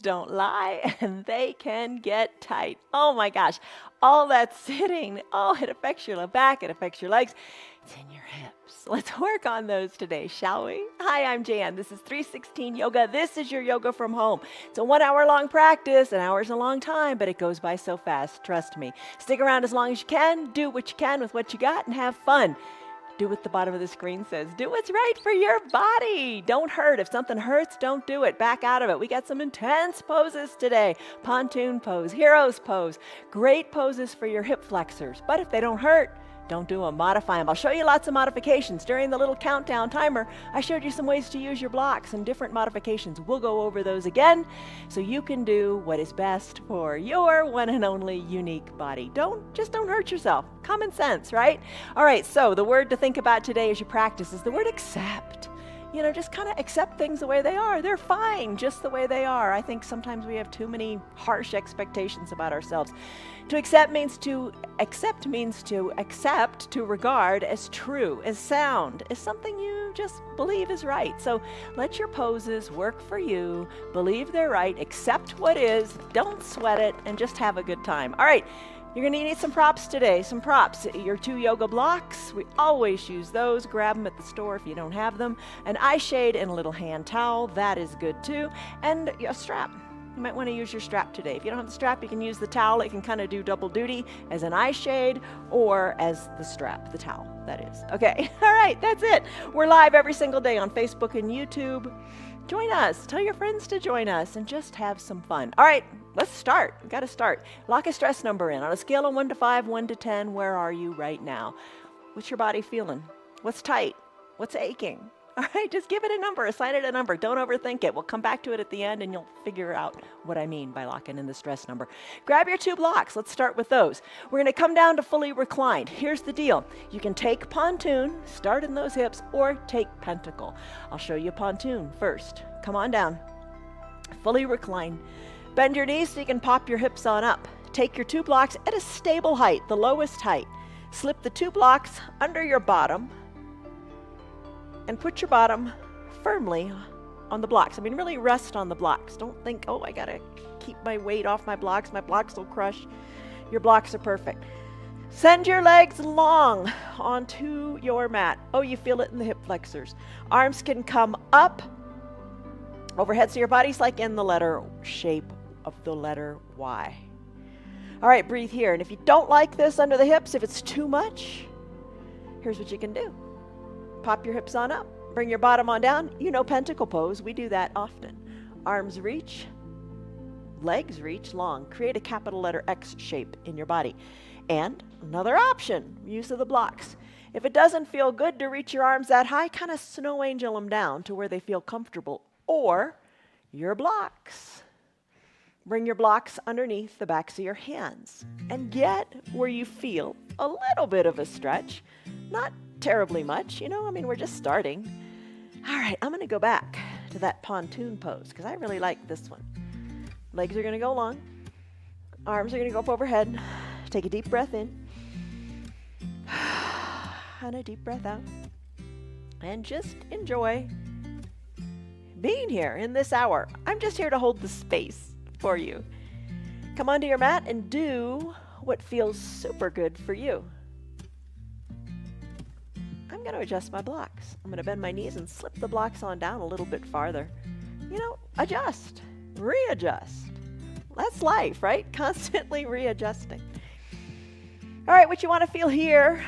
don't lie and they can get tight. Oh my gosh, all that sitting, oh, it affects your back, it affects your legs, it's in your hips. Let's work on those today, shall we? Hi, I'm Jan. This is 316 Yoga. This is your yoga from home. It's a 1 hour long practice. An hour is a long time, but it goes by so fast. Trust me. Stick around as long as you can. Do what you can with what you got and have fun. Do what the bottom of the screen says. Do what's right for your body. Don't hurt. If something hurts, don't do it. Back out of it. We got some intense poses today. Pontoon pose, hero's pose. Great poses for your hip flexors. But if they don't hurt, don't do them. Modify them. I'll show you lots of modifications. During the little countdown timer, I showed you some ways to use your blocks and different modifications. We'll go over those again so you can do what is best for your one and only unique body. Just don't hurt yourself. Common sense, right? All right, so the word to think about today as you practice is the word accept. Just kind of accept things the way they are. They're fine just the way they are. I think sometimes we have too many harsh expectations about ourselves. To accept means to accept, to regard as true, as sound, as something you just believe is right. So let your poses work for you. Believe they're right. Accept what is. Don't sweat it, and just have a good time. All right. You're going to need some props today, some props. Your 2 yoga blocks, we always use those. Grab them at the store if you don't have them. An eye shade and a little hand towel, that is good too. And a strap. You might want to use your strap today. If you don't have the strap, you can use the towel. It can kind of do double duty as an eye shade or as the strap, the towel, that is. Okay, all right, that's it. We're live every single day on Facebook and YouTube. Join us. Tell your friends to join us and just have some fun. All right, let's start. We've got to start. Lock a stress number in. On a scale of 1 to 5, 1 to 10, where are you right now? What's your body feeling? What's tight? What's aching? All right, just give it a number. Assign it a number. Don't overthink it. We'll come back to it at the end and you'll figure out what I mean by locking in the stress number. Grab your 2 blocks. Let's start with those. We're going to come down to fully reclined. Here's the deal. You can take pontoon, start in those hips, or take pentacle. I'll show you pontoon first. Come on down. Fully reclined. Bend your knees so you can pop your hips on up. Take your 2 blocks at a stable height, the lowest height. Slip the 2 blocks under your bottom and put your bottom firmly on the blocks. Really rest on the blocks. Don't think, oh, I gotta keep my weight off my blocks will crush. Your blocks are perfect. Send your legs long onto your mat. Oh, you feel it in the hip flexors. Arms can come up overhead, so your body's like in the letter shape of the letter Y. All right, breathe here. And if you don't like this under the hips, if it's too much, here's what you can do. Pop your hips on up. Bring your bottom on down. Pentacle pose. We do that often. Arms reach. Legs reach long. Create a capital letter X shape in your body. And another option, use of the blocks. If it doesn't feel good to reach your arms that high, kind of snow angel them down to where they feel comfortable. Or your blocks. Bring your blocks underneath the backs of your hands and get where you feel a little bit of a stretch. Not terribly much, we're just starting. All right, I'm going to go back to that pontoon pose because I really like this one. Legs are going to go long. Arms are going to go up overhead. Take a deep breath in. And a deep breath out. And just enjoy being here in this hour. I'm just here to hold the space for you. Come onto your mat and do what feels super good for you. I'm going to adjust my blocks. I'm going to bend my knees and slip the blocks on down a little bit farther. Adjust, readjust. That's life, right? Constantly readjusting. All right, what you want to feel here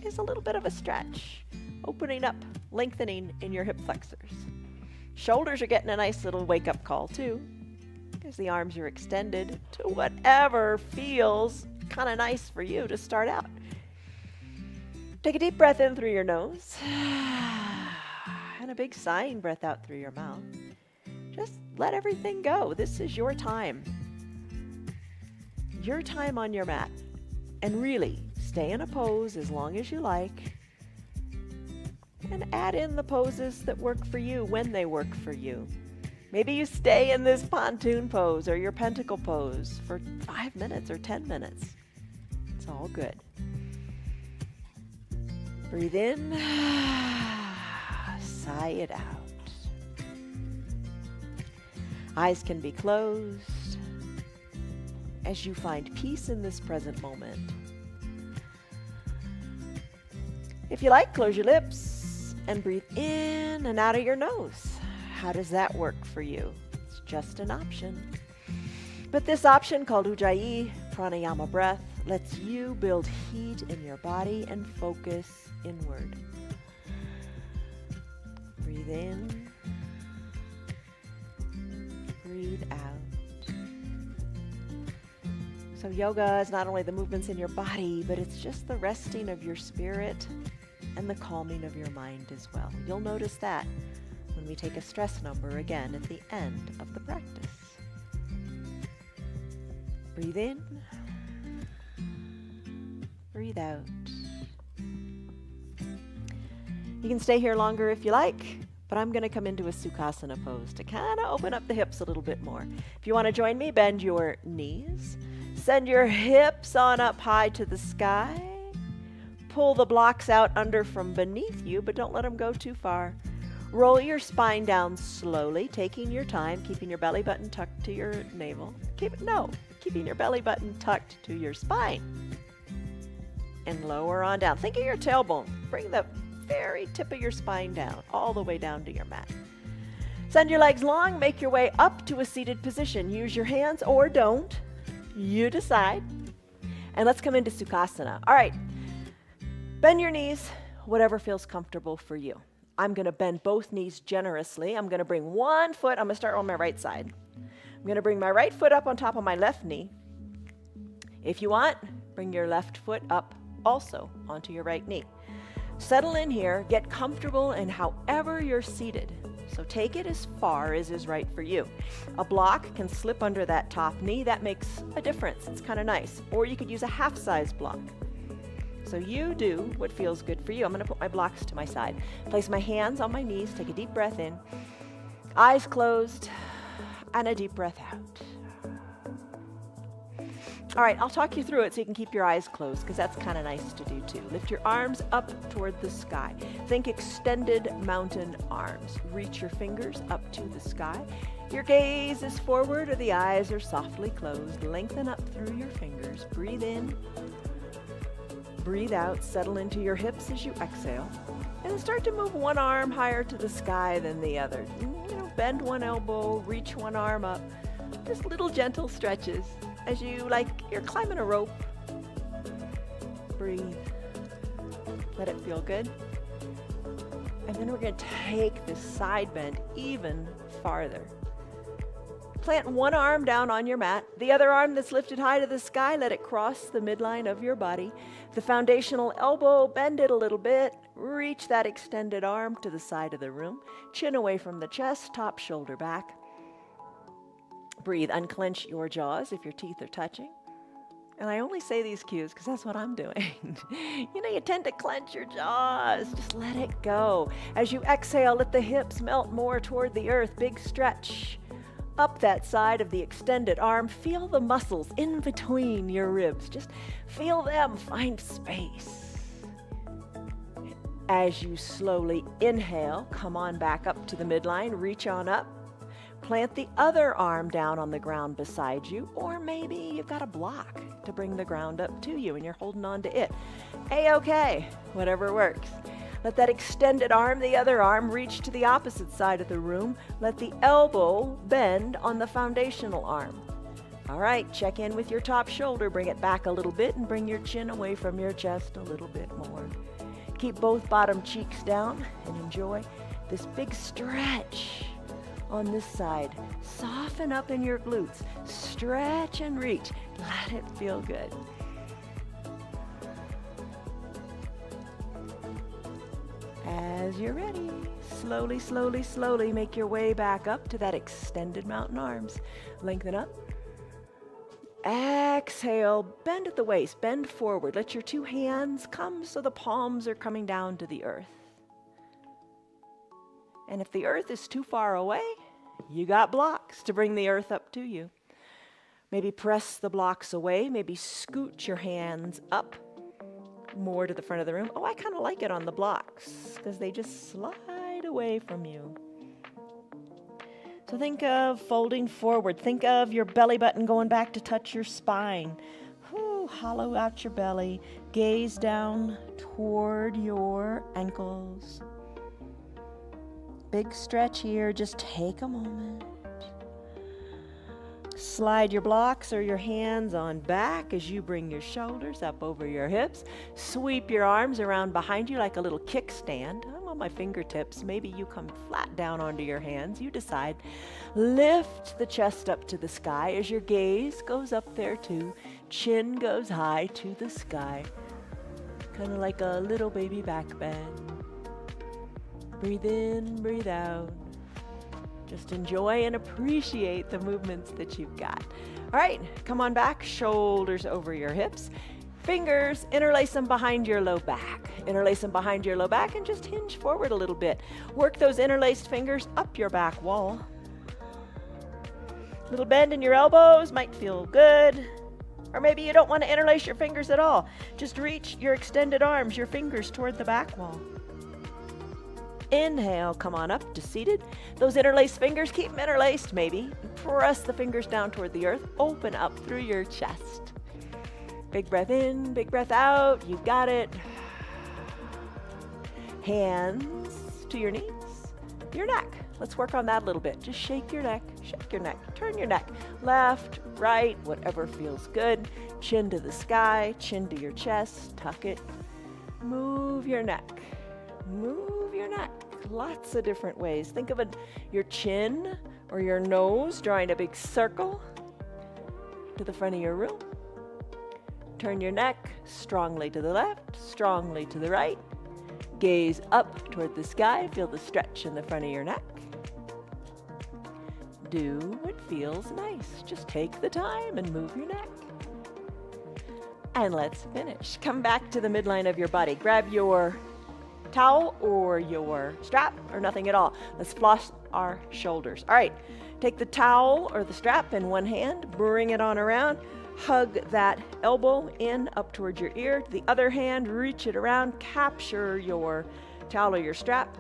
is a little bit of a stretch. Opening up, lengthening in your hip flexors. Shoulders are getting a nice little wake-up call too, because the arms are extended to whatever feels kind of nice for you to start out. Take a deep breath in through your nose and a big sighing breath out through your mouth. Just let everything go. This is your time. Your time on your mat. And really, stay in a pose as long as you like. And add in the poses that work for you when they work for you. Maybe you stay in this pontoon pose or your pentacle pose for 5 minutes or 10 minutes. It's all good. Breathe in, sigh it out. Eyes can be closed as you find peace in this present moment. If you like, close your lips and breathe in and out of your nose. How does that work for you? It's just an option. But this option, called Ujjayi Pranayama breath, lets you build heat in your body and focus inward. Breathe in. Breathe out. So yoga is not only the movements in your body, but it's just the resting of your spirit and the calming of your mind as well. You'll notice that when we take a stress number again at the end of the practice. Breathe in. Breathe out. You can stay here longer if you like, but I'm going to come into a Sukhasana pose to kind of open up the hips a little bit more. If you want to join me, bend your knees. Send your hips on up high to the sky. Pull the blocks out under from beneath you, but don't let them go too far. Roll your spine down slowly, taking your time, keeping your belly button tucked to your navel. Keeping your belly button tucked to your spine. And lower on down. Think of your tailbone. Bring the very tip of your spine down, all the way down to your mat. Send your legs long, make your way up to a seated position. Use your hands or don't. You decide. And let's come into Sukhasana. All right. Bend your knees, whatever feels comfortable for you. I'm going to bend both knees generously. I'm going to bring one foot. I'm going to start on my right side. I'm going to bring my right foot up on top of my left knee. If you want, bring your left foot up also onto your right knee. Settle in here. Get comfortable in however you're seated. So take it as far as is right for you. A block can slip under that top knee. That makes a difference. It's kind of nice. Or you could use a half-size block. So you do what feels good for you. I'm going to put my blocks to my side. Place my hands on my knees. Take a deep breath in. Eyes closed. And a deep breath out. All right, I'll talk you through it so you can keep your eyes closed, because that's kind of nice to do too. Lift your arms up toward the sky. Think extended mountain arms. Reach your fingers up to the sky. Your gaze is forward or the eyes are softly closed. Lengthen up through your fingers. Breathe in. Breathe out. Settle into your hips as you exhale. And start to move one arm higher to the sky than the other. Bend one elbow, reach one arm up. Just little gentle stretches as you're climbing a rope. Breathe. Let it feel good. And then we're going to take this side bend even farther. Plant one arm down on your mat. The other arm that's lifted high to the sky, let it cross the midline of your body. The foundational elbow, bend it a little bit. Reach that extended arm to the side of the room. Chin away from the chest, top shoulder back. Breathe. Unclench your jaws if your teeth are touching. And I only say these cues because that's what I'm doing. You tend to clench your jaws. Just let it go. As you exhale, let the hips melt more toward the earth. Big stretch up that side of the extended arm. Feel the muscles in between your ribs. Just feel them find space. As you slowly inhale, come on back up to the midline. Reach on up. Plant the other arm down on the ground beside you, or maybe you've got a block to bring the ground up to you and you're holding on to it. A-okay, whatever works. Let that extended arm, the other arm, reach to the opposite side of the room. Let the elbow bend on the foundational arm. All right, check in with your top shoulder. Bring it back a little bit and bring your chin away from your chest a little bit more. Keep both bottom cheeks down and enjoy this big stretch on this side. Soften up in your glutes. Stretch and reach. Let it feel good. As you're ready, slowly, slowly, slowly make your way back up to that extended mountain arms. Lengthen up. Exhale, bend at the waist, bend forward. Let your two hands come so the palms are coming down to the earth. And if the earth is too far away, you got blocks to bring the earth up to you. Maybe press the blocks away, maybe scoot your hands up more to the front of the room. Oh, I kind of like it on the blocks because they just slide away from you. So think of folding forward. Think of your belly button going back to touch your spine. Whew, hollow out your belly. Gaze down toward your ankles. Big stretch here. Just take a moment. Slide your blocks or your hands on back as you bring your shoulders up over your hips. Sweep your arms around behind you like a little kickstand. I'm on my fingertips. Maybe you come flat down onto your hands. You decide. Lift the chest up to the sky as your gaze goes up there too. Chin goes high to the sky. Kind of like a little baby back bend. Breathe in, breathe out. Just enjoy and appreciate the movements that you've got. All right, come on back, shoulders over your hips. Fingers, interlace them behind your low back. Interlace them behind your low back and just hinge forward a little bit. Work those interlaced fingers up your back wall. Little bend in your elbows might feel good. Or maybe you don't want to interlace your fingers at all. Just reach your extended arms, your fingers toward the back wall. Inhale, come on up to seated. Those interlaced fingers, keep them interlaced maybe. Press the fingers down toward the earth. Open up through your chest. Big breath in, big breath out. You got it. Hands to your knees, your neck. Let's work on that a little bit. Just shake your neck, turn your neck. Left, right, whatever feels good. Chin to the sky, chin to your chest. Tuck it. Move your neck. Move your neck. Lots of different ways. Think of your chin or your nose drawing a big circle to the front of your room. Turn your neck strongly to the left, strongly to the right. Gaze up toward the sky. Feel the stretch in the front of your neck. Do what feels nice. Just take the time and move your neck. And let's finish. Come back to the midline of your body. Grab your towel or your strap or nothing at all. Let's floss our shoulders. All right, take the towel or the strap in one hand, bring it on around, hug that elbow in up towards your ear. The other hand, reach it around, capture your towel or your strap,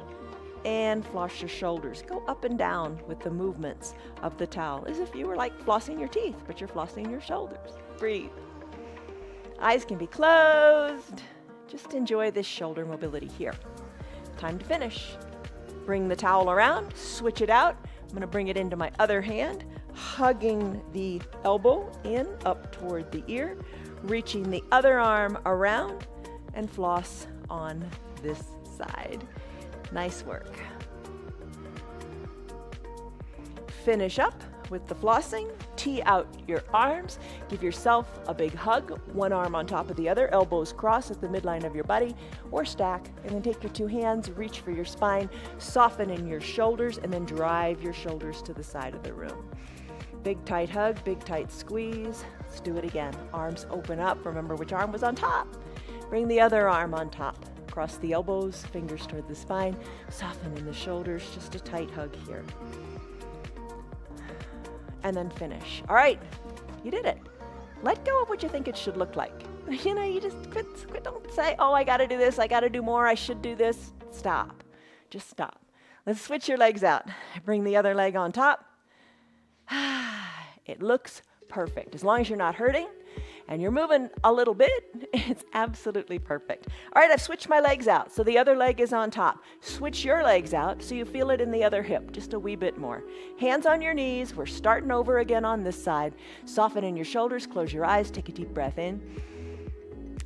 and floss your shoulders. Go up and down with the movements of the towel as if you were like flossing your teeth, but you're flossing your shoulders. Breathe. Eyes can be closed. Just enjoy this shoulder mobility here. Time to finish. Bring the towel around, switch it out. I'm going to bring it into my other hand, hugging the elbow in up toward the ear, reaching the other arm around, and floss on this side. Nice work. Finish up with the flossing. Tee out your arms. Give yourself a big hug. One arm on top of the other. Elbows cross at the midline of your body or stack. And then take your two hands, reach for your spine, soften in your shoulders, and then drive your shoulders to the side of the room. Big tight hug, big tight squeeze. Let's do it again. Arms open up. Remember which arm was on top. Bring the other arm on top. Cross the elbows, fingers toward the spine. Soften in the shoulders. Just a tight hug here. And then finish. All right, you did it. Let go of what you think it should look like. You just quit. Don't say, oh, I got to do this. I got to do more. I should do this. Stop. Just stop. Let's switch your legs out. Bring the other leg on top. It looks perfect. As long as you're not hurting and you're moving a little bit, it's absolutely perfect. All right, I've switched my legs out, so the other leg is on top. Switch your legs out so you feel it in the other hip, just a wee bit more. Hands on your knees. We're starting over again on this side. Soften in your shoulders, close your eyes, take a deep breath in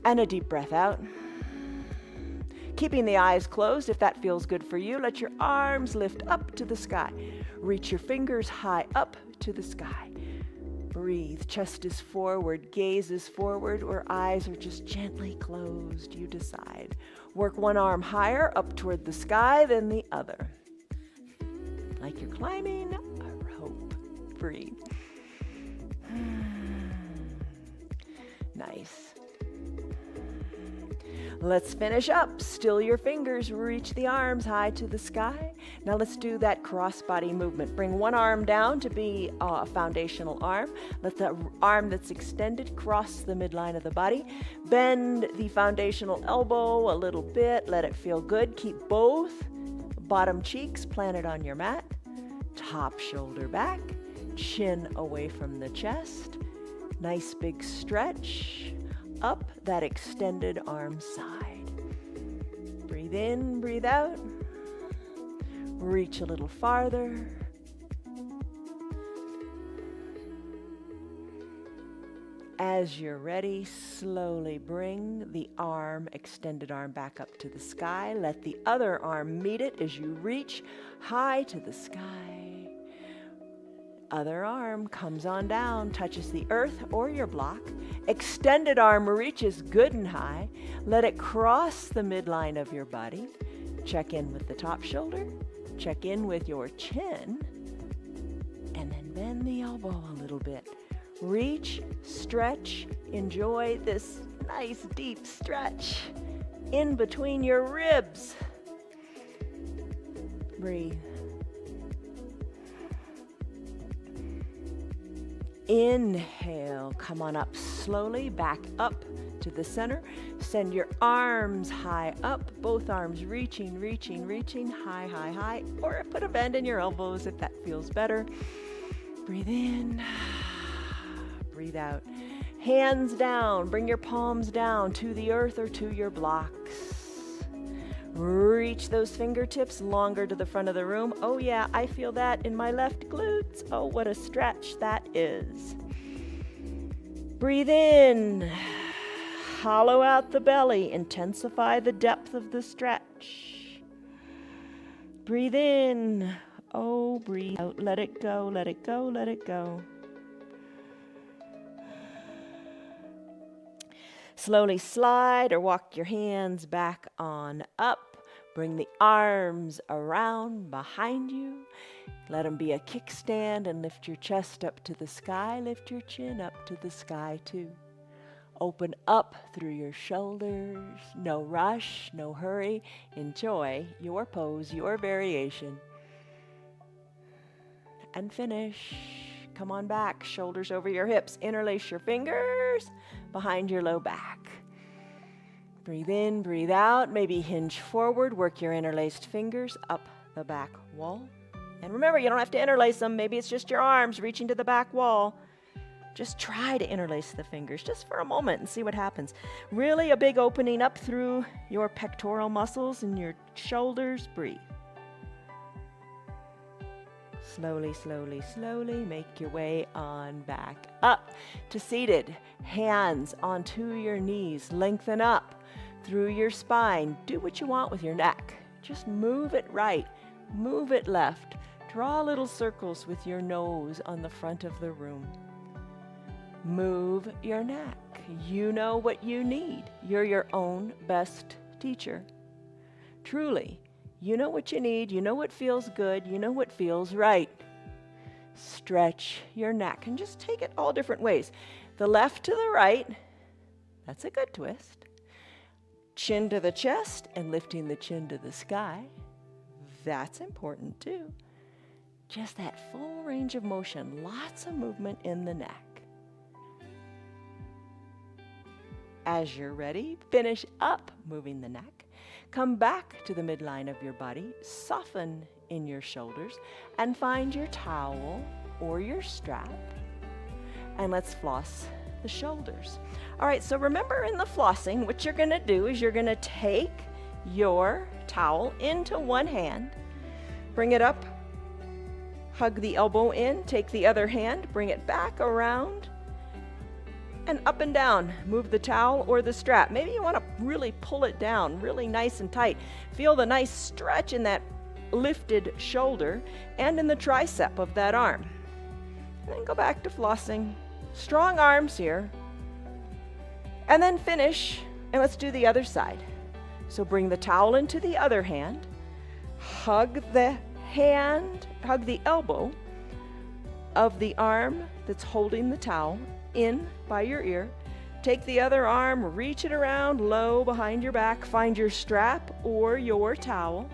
and a deep breath out. Keeping the eyes closed, if that feels good for you, let your arms lift up to the sky. Reach your fingers high up to the sky. Breathe. Chest is forward, gaze is forward, or eyes are just gently closed. You decide. Work one arm higher up toward the sky than the other. Like you're climbing a rope. Breathe. Nice. Let's finish up. Still your fingers, reach the arms high to the sky. Now let's do that cross-body movement. Bring one arm down to be a foundational arm. Let the arm that's extended cross the midline of the body. Bend the foundational elbow a little bit. Let it feel good. Keep both bottom cheeks planted on your mat. Hop shoulder back, chin away from the chest. Nice big stretch up that extended arm side. Breathe in, breathe out. Reach a little farther. As you're ready, slowly bring the extended arm back up to the sky. Let the other arm meet it as you reach high to the sky. Other arm comes on down, touches the earth or your block. Extended arm reaches good and high. Let it cross the midline of your body. Check in with the top shoulder. Check in with your chin. And then bend the elbow a little bit. Reach, stretch, enjoy this nice deep stretch in between your ribs. Breathe. Inhale, come on up slowly, back up to the center. Send your arms high up, both arms reaching, high, high, high. Or put a bend in your elbows if that feels better. Breathe in. Breathe out. Hands down. Bring your palms down to the earth or to your blocks. Reach those fingertips longer to the front of the room. Oh yeah, I feel that in my left glutes. Oh, what a stretch that is. Breathe in. Hollow out the belly. Intensify the depth of the stretch. Breathe in. Oh, breathe out. Let it go, let it go, let it go. Slowly slide or walk your hands back on up. Bring the arms around behind you. Let them be a kickstand and lift your chest up to the sky. Lift your chin up to the sky too. Open up through your shoulders. No rush, no hurry. Enjoy your pose, your variation. And finish. Come on back, shoulders over your hips. Interlace your fingers behind your low back. Breathe in, breathe out. Maybe hinge forward. Work your interlaced fingers up the back wall. And remember, you don't have to interlace them. Maybe it's just your arms reaching to the back wall. Just try to interlace the fingers just for a moment and see what happens. Really a big opening up through your pectoral muscles and your shoulders. Breathe. Slowly, slowly, slowly make your way on back up to seated. Hands onto your knees. Lengthen up through your spine. Do what you want with your neck. Just move it right. Move it left. Draw little circles with your nose on the front of the room. Move your neck. You know what you need. You're your own best teacher. Truly. You know what you need, you know what feels good, you know what feels right. Stretch your neck and just take it all different ways. The left to the right, that's a good twist. Chin to the chest and lifting the chin to the sky, that's important too. Just that full range of motion, lots of movement in the neck. As you're ready, finish up moving the neck. Come back to the midline of your body, soften in your shoulders, and find your towel or your strap. And let's floss the shoulders. All right, so remember in the flossing, what you're gonna do is you're gonna take your towel into one hand, bring it up, hug the elbow in, take the other hand, bring it back around, and up and down. Move the towel or the strap. Maybe you want to really pull it down, really nice and tight. Feel the nice stretch in that lifted shoulder and in the tricep of that arm. And then go back to flossing. Strong arms here. And then finish, and let's do the other side. So bring the towel into the other hand. Hug the elbow of the arm that's holding the towel in by your ear. Take the other arm, reach it around low behind your back, find your strap or your towel,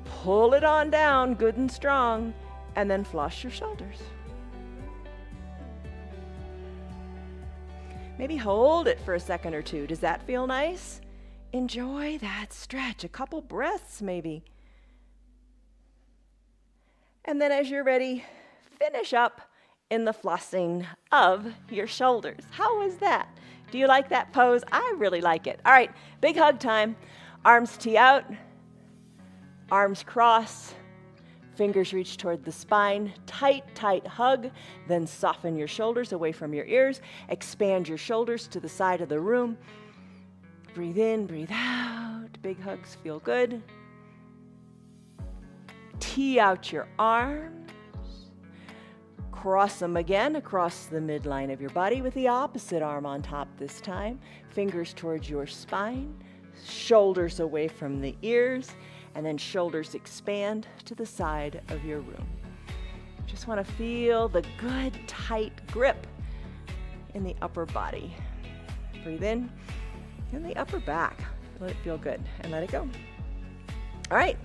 pull it on down good and strong, and then floss your shoulders. Maybe hold it for a second or two. Does that feel nice? Enjoy that stretch, a couple breaths maybe. And then as you're ready, finish up in the flossing of your shoulders. How was that? Do you like that pose? I really like it. All right, big hug time. Arms tee out, arms cross, fingers reach toward the spine. Tight, tight hug. Then soften your shoulders away from your ears. Expand your shoulders to the side of the room. Breathe in, breathe out. Big hugs feel good. Tee out your arms. Cross them again across the midline of your body with the opposite arm on top this time. Fingers towards your spine. Shoulders away from the ears. And then shoulders expand to the side of your room. Just want to feel the good, tight grip in the upper body. Breathe in the upper back. Let it feel good and let it go. All right,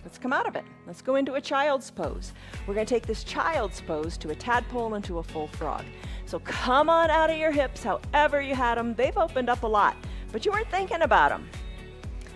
let's come out of it. Let's go into a child's pose. We're going to take this child's pose to a tadpole and to a full frog. So come on out of your hips however you had them. They've opened up a lot, but you weren't thinking about them.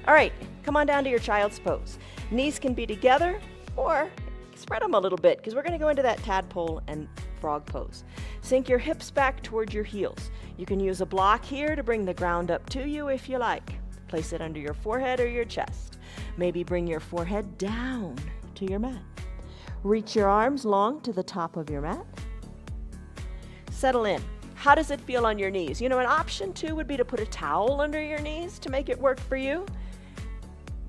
All right, come on down to your child's pose. Knees can be together or spread them a little bit because we're going to go into that tadpole and frog pose. Sink your hips back towards your heels. You can use a block here to bring the ground up to you if you like. Place it under your forehead or your chest. Maybe bring your forehead down to your mat. Reach your arms long to the top of your mat. Settle in. How does it feel on your knees? You know, an option too would be to put a towel under your knees to make it work for you.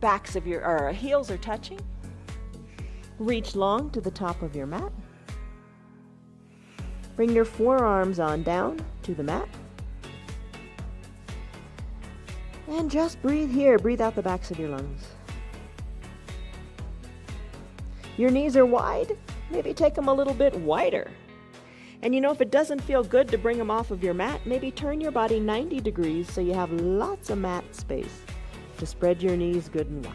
Backs of your heels are touching. Reach long to the top of your mat. Bring your forearms on down to the mat. And just breathe here. Breathe out the backs of your lungs. Your knees are wide. Maybe take them a little bit wider. And you know, if it doesn't feel good to bring them off of your mat, maybe turn your body 90 degrees so you have lots of mat space to spread your knees good and wide.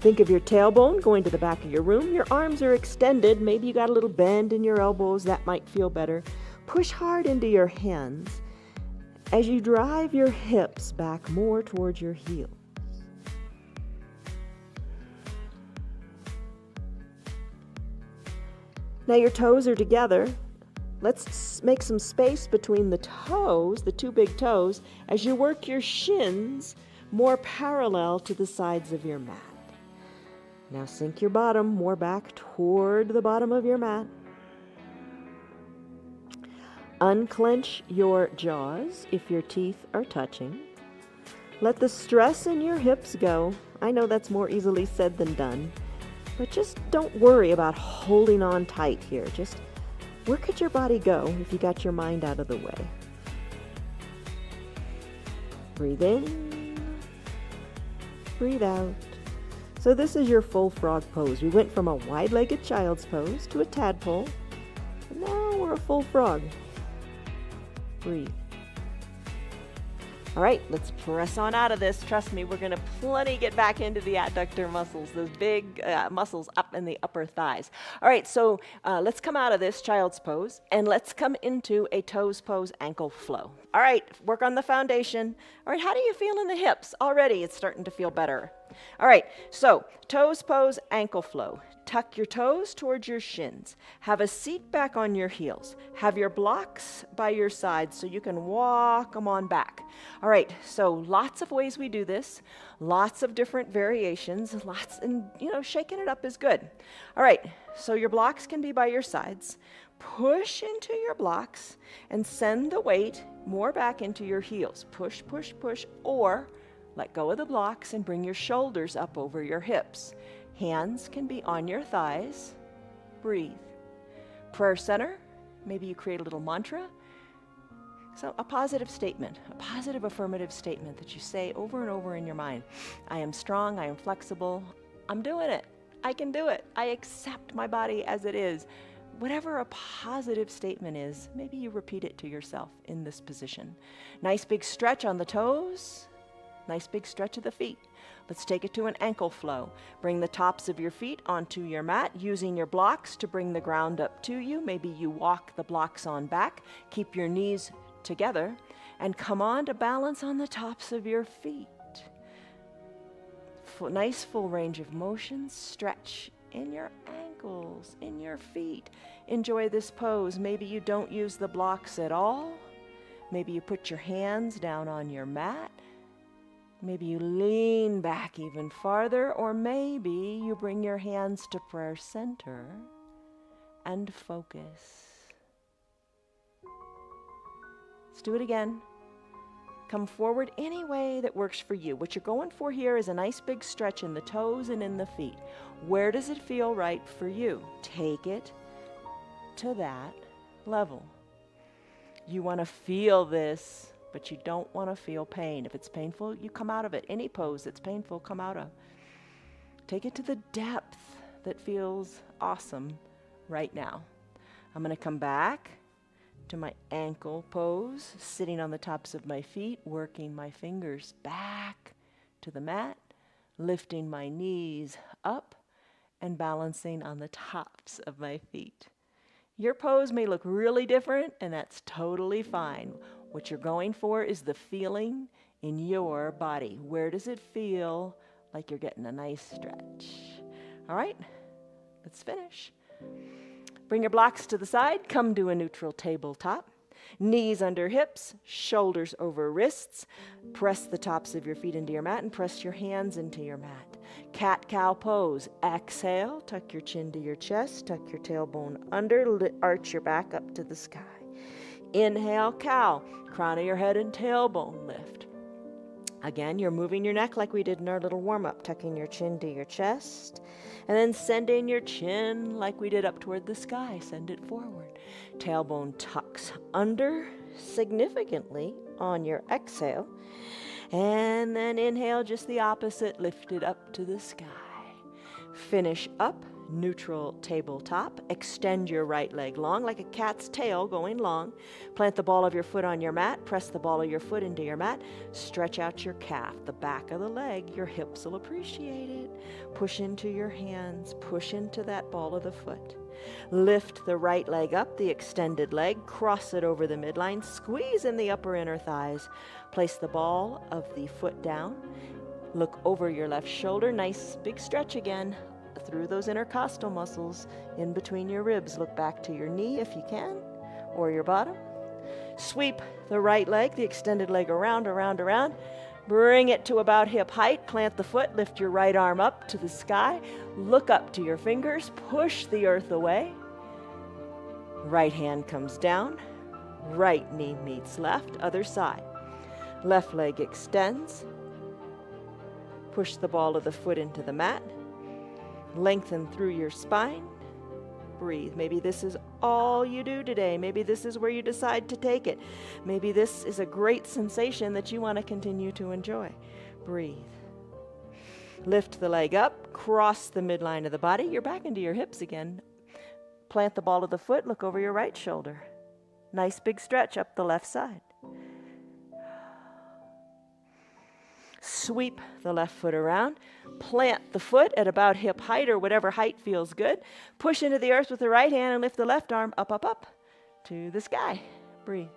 Think of your tailbone going to the back of your room. Your arms are extended. Maybe you got a little bend in your elbows. That might feel better. Push hard into your hands as you drive your hips back more towards your heels. Now your toes are together. Let's make some space between the toes, the two big toes, as you work your shins more parallel to the sides of your mat. Now sink your bottom more back toward the bottom of your mat. Unclench your jaws if your teeth are touching. Let the stress in your hips go. I know that's more easily said than done, but just don't worry about holding on tight here. Just where could your body go if you got your mind out of the way? Breathe in, breathe out. So this is your full frog pose. We went from a wide-legged child's pose to a tadpole, and now we're a full frog. Breathe. All right, let's press on out of this. Trust me, we're going to plenty get back into the adductor muscles, those big muscles up in the upper thighs. All right, so let's come out of this child's pose, and let's come into a toes pose ankle flow. All right, work on the foundation. All right, how do you feel in the hips? Already it's starting to feel better. All right, so toes pose ankle flow. Tuck your toes towards your shins. Have a seat back on your heels. Have your blocks by your sides so you can walk them on back. All right, so lots of ways we do this. Lots of different variations. And shaking it up is good. All right, so your blocks can be by your sides. Push into your blocks and send the weight more back into your heels. Push, push, push, or let go of the blocks and bring your shoulders up over your hips. Hands can be on your thighs. Breathe. Prayer center, maybe you create a little mantra. So a positive statement, a positive affirmative statement that you say over and over in your mind. I am strong, I am flexible, I'm doing it, I can do it, I accept my body as it is. Whatever a positive statement is, maybe you repeat it to yourself in this position. Nice big stretch on the toes, nice big stretch of the feet. Let's take it to an ankle flow. Bring the tops of your feet onto your mat, using your blocks to bring the ground up to you. Maybe you walk the blocks on back. Keep your knees together and come on to balance on the tops of your feet. nice full range of motion. Stretch in your ankles, in your feet. Enjoy this pose. Maybe you don't use the blocks at all. Maybe you put your hands down on your mat. Maybe you lean back even farther, or maybe you bring your hands to prayer center and focus. Let's do it again. Come forward any way that works for you. What you're going for here is a nice big stretch in the toes and in the feet. Where does it feel right for you? Take it to that level. You want to feel this, but you don't want to feel pain. If it's painful, you come out of it. Any pose that's painful, come out of. Take it to the depth that feels awesome right now. I'm going to come back to my ankle pose, sitting on the tops of my feet, working my fingers back to the mat, lifting my knees up and balancing on the tops of my feet. Your pose may look really different, and that's totally fine. What you're going for is the feeling in your body. Where does it feel like you're getting a nice stretch? All right, let's finish. Bring your blocks to the side, come to a neutral tabletop. Knees under hips, shoulders over wrists. Press the tops of your feet into your mat and press your hands into your mat. Cat-cow pose. Exhale, tuck your chin to your chest, tuck your tailbone under, arch your back up to the sky. Inhale, cow, crown of your head and tailbone lift. Again, you're moving your neck like we did in our little warm-up, tucking your chin to your chest, and then sending your chin like we did up toward the sky. Send it forward. Tailbone tucks under significantly on your exhale, and then inhale just the opposite, lift it up to the sky. Finish up, neutral tabletop. Extend your right leg long like a cat's tail going long. Plant the ball of your foot on your mat. Press the ball of your foot into your mat. Stretch out your calf, the back of the leg. Your hips will appreciate it. Push into your hands. Push into that ball of the foot. Lift the right leg up, the extended leg. Cross it over the midline. Squeeze in the upper inner thighs. Place the ball of the foot down. Look over your left shoulder. Nice big stretch again. Through those intercostal muscles in between your ribs. Look back to your knee if you can, or your bottom. Sweep the right leg, the extended leg around. Bring it to about hip height. Plant the foot, lift your right arm up to the sky. Look up to your fingers, push the earth away. Right hand comes down. Right knee meets left, other side. Left leg extends. Push the ball of the foot into the mat. Lengthen through your spine. Breathe. Maybe this is all you do today. Maybe this is where you decide to take it. Maybe this is a great sensation that you want to continue to enjoy. Breathe. Lift the leg up. Cross the midline of the body. You're back into your hips again. Plant the ball of the foot. Look over your right shoulder. Nice big stretch up the left side. Sweep the left foot around. Plant the foot at about hip height or whatever height feels good. Push into the earth with the right hand and lift the left arm up to the sky. Breathe.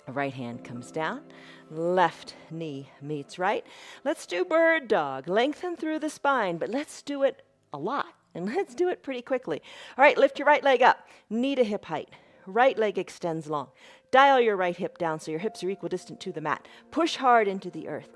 Right hand comes down. Left knee meets right. Let's do bird dog. Lengthen through the spine, but let's do it a lot. And let's do it pretty quickly. All right, lift your right leg up. Knee to hip height. Right leg extends long. Dial your right hip down so your hips are equidistant to the mat. Push hard into the earth.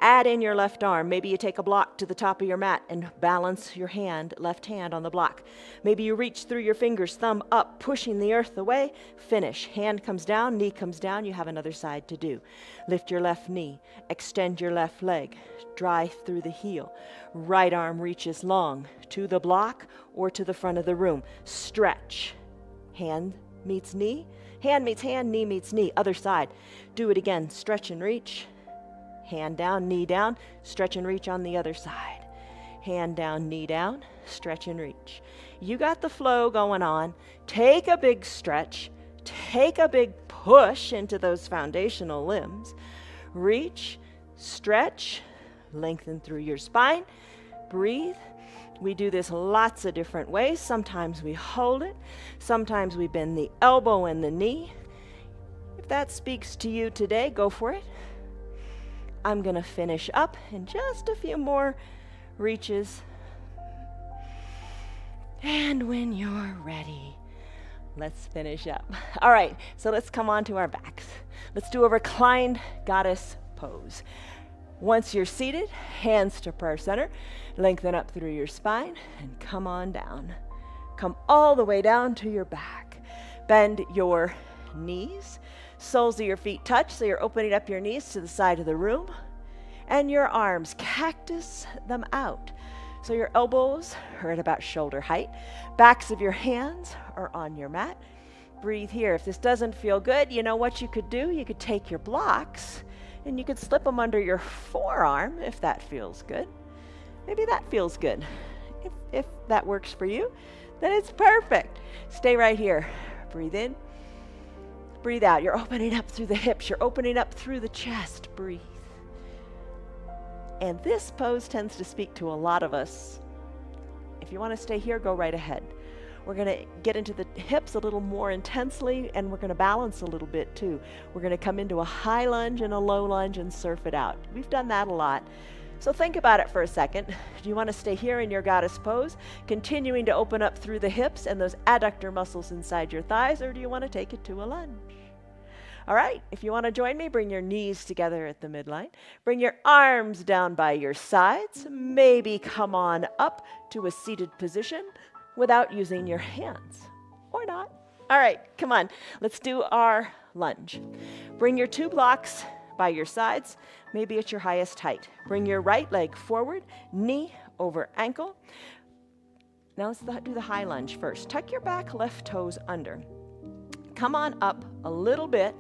Add in your left arm. Maybe you take a block to the top of your mat and balance your hand, left hand on the block. Maybe you reach through your fingers, thumb up, pushing the earth away. Finish. Hand comes down, knee comes down. You have another side to do. Lift your left knee. Extend your left leg. Drive through the heel. Right arm reaches long to the block or to the front of the room. Stretch. Hand meets knee. Hand meets hand, knee meets knee. Other side. Do it again. Stretch and reach. Hand down, knee down. Stretch and reach on the other side. Hand down, knee down. Stretch and reach. You got the flow going on. Take a big stretch. Take a big push into those foundational limbs. Reach, stretch, lengthen through your spine. Breathe. We do this lots of different ways. Sometimes we hold it. Sometimes we bend the elbow and the knee. If that speaks to you today, go for it. I'm going to finish up in just a few more reaches. And when you're ready, let's finish up. All right, so let's come on to our backs. Let's do a reclined goddess pose. Once you're seated, hands to prayer center, lengthen up through your spine and come on down. Come all the way down to your back. Bend your knees. Soles of your feet touch, so you're opening up your knees to the side of the room. And your arms, cactus them out. So your elbows are at about shoulder height. Backs of your hands are on your mat. Breathe here. If this doesn't feel good, you know what you could do? You could take your blocks and you could slip them under your forearm if that feels good. Maybe that feels good. If that works for you, then it's perfect. Stay right here. Breathe in. Breathe out. You're opening up through the hips. You're opening up through the chest. Breathe. And this pose tends to speak to a lot of us. If you want to stay here, go right ahead. We're going to get into the hips a little more intensely, and we're going to balance a little bit too. We're going to come into a high lunge and a low lunge and surf it out. We've done that a lot. So think about it for a second. Do you want to stay here in your goddess pose, continuing to open up through the hips and those adductor muscles inside your thighs, or do you want to take it to a lunge? All right, if you want to join me, bring your knees together at the midline. Bring your arms down by your sides. Maybe come on up to a seated position without using your hands, or not. All right, come on. Let's do our lunge. Bring your 2 blocks by your sides, maybe at your highest height. Bring your right leg forward, knee over ankle. Now let's do the high lunge first. Tuck your back left toes under. Come on up a little bit.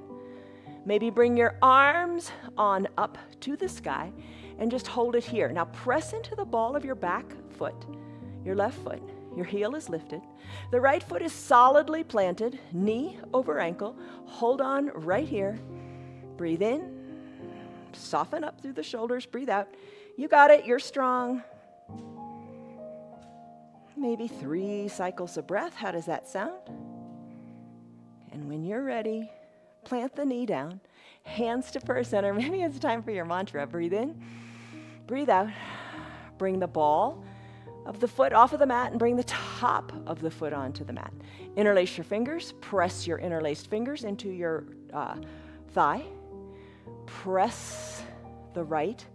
Maybe bring your arms on up to the sky and just hold it here. Now press into the ball of your back foot, your left foot. Your heel is lifted. The right foot is solidly planted, knee over ankle. Hold on right here. Breathe in. Soften up through the shoulders. Breathe out. You got it. You're strong. Maybe 3 cycles of breath. How does that sound? And when you're ready, plant the knee down. Hands to prayer center. Maybe it's time for your mantra. Breathe in. Breathe out. Bring the ball of the foot off of the mat and bring the top of the foot onto the mat. Interlace your fingers. Press your interlaced fingers into your thigh. Press the right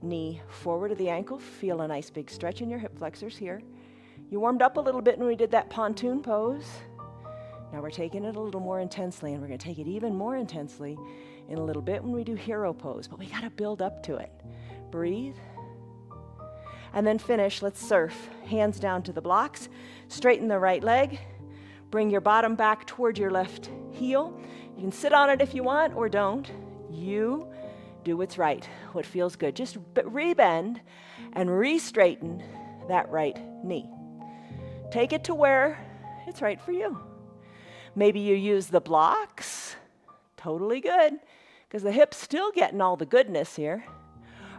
knee forward to the ankle. Feel a nice big stretch in your hip flexors here. You warmed up a little bit when we did that pontoon pose. Now we're taking it a little more intensely, and we're going to take it even more intensely in a little bit when we do hero pose, but we got to build up to it. Breathe. And then finish. Let's surf. Hands down to the blocks. Straighten the right leg. Bring your bottom back toward your left heel. You can sit on it if you want or don't. You do what's right, what feels good. Just rebend and re-straighten that right knee. Take it to where it's right for you. Maybe you use the blocks. Totally good, because the hip's still getting all the goodness here.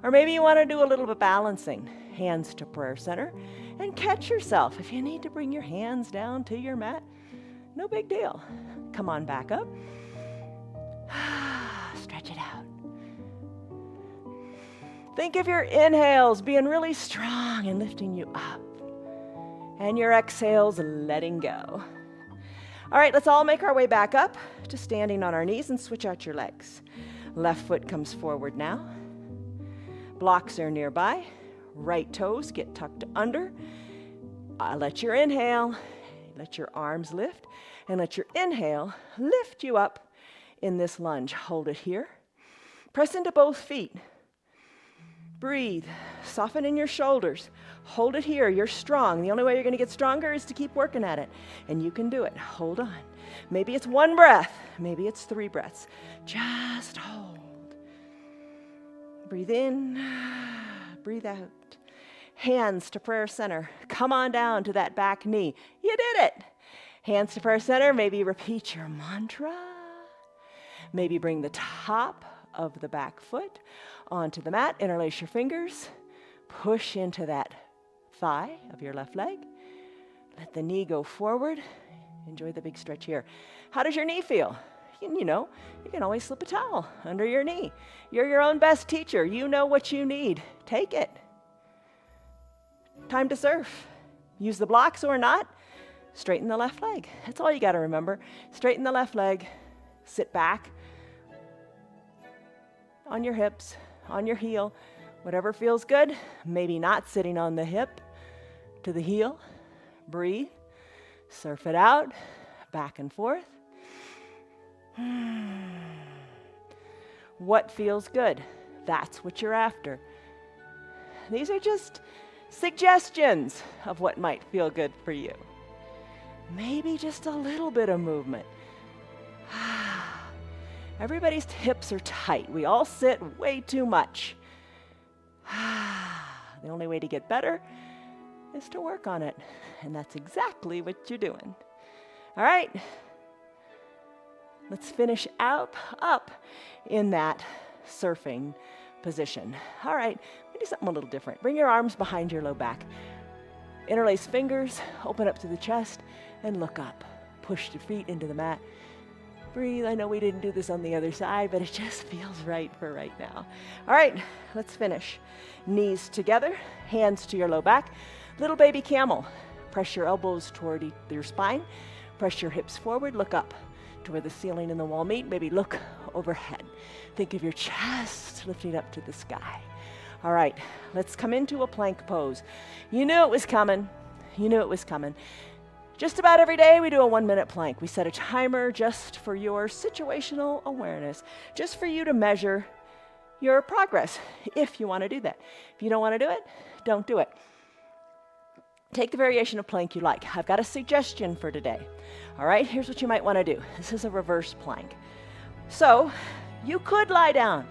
Or maybe you want to do a little bit balancing. Hands to prayer center and catch yourself. If you need to bring your hands down to your mat, no big deal. Come on back up. Stretch it out. Think of your inhales being really strong and lifting you up. And your exhales letting go. All right, let's all make our way back up to standing on our knees and switch out your legs. Left foot comes forward now. Blocks are nearby. Right toes get tucked under. Let your inhale, let your arms lift, and let your inhale lift you up in this lunge. Hold it here. Press into both feet. Breathe. Soften in your shoulders. Hold it here. You're strong. The only way you're going to get stronger is to keep working at it. And you can do it. Hold on. Maybe it's 1 breath. Maybe it's 3 breaths. Just hold. Breathe in. Breathe out. Hands to prayer center. Come on down to that back knee. You did it. Hands to prayer center. Maybe repeat your mantra. Maybe bring the top of the back foot onto the mat. Interlace your fingers. Push into that thigh of your left leg. Let the knee go forward. Enjoy the big stretch here. How does your knee feel? you can always slip a towel under your knee. You're your own best teacher. You know what you need. Take it. Time to surf. Use the blocks or not. Straighten the left leg. That's all you got to remember. Straighten the left leg. Sit back on your hips, on your heel, whatever feels good. Maybe not sitting on the hip to the heel. Breathe. Surf it out. Back and forth. What feels good? That's what you're after. These are just suggestions of what might feel good for you. Maybe just a little bit of movement. Everybody's hips are tight. We all sit way too much. The only way to get better is to work on it. And that's exactly what you're doing. All right. Let's finish up in that surfing position. All right, we do something a little different. Bring your arms behind your low back. Interlace fingers, open up to the chest, and look up. Push your feet into the mat. Breathe. I know we didn't do this on the other side, but it just feels right for right now. All right, let's finish. Knees together, hands to your low back. Little baby camel. Press your elbows toward your spine. Press your hips forward, look up to where the ceiling and the wall meet. Maybe look overhead. Think of your chest lifting up to the sky. All right, let's come into a plank pose. You knew it was coming. You knew it was coming. Just about every day we do a 1-minute plank. We set a timer just for your situational awareness, just for you to measure your progress if you want to do that. If you don't want to do it, don't do it. Take the variation of plank you like. I've got a suggestion for today. All right, here's what you might want to do. This is a reverse plank. So you could lie down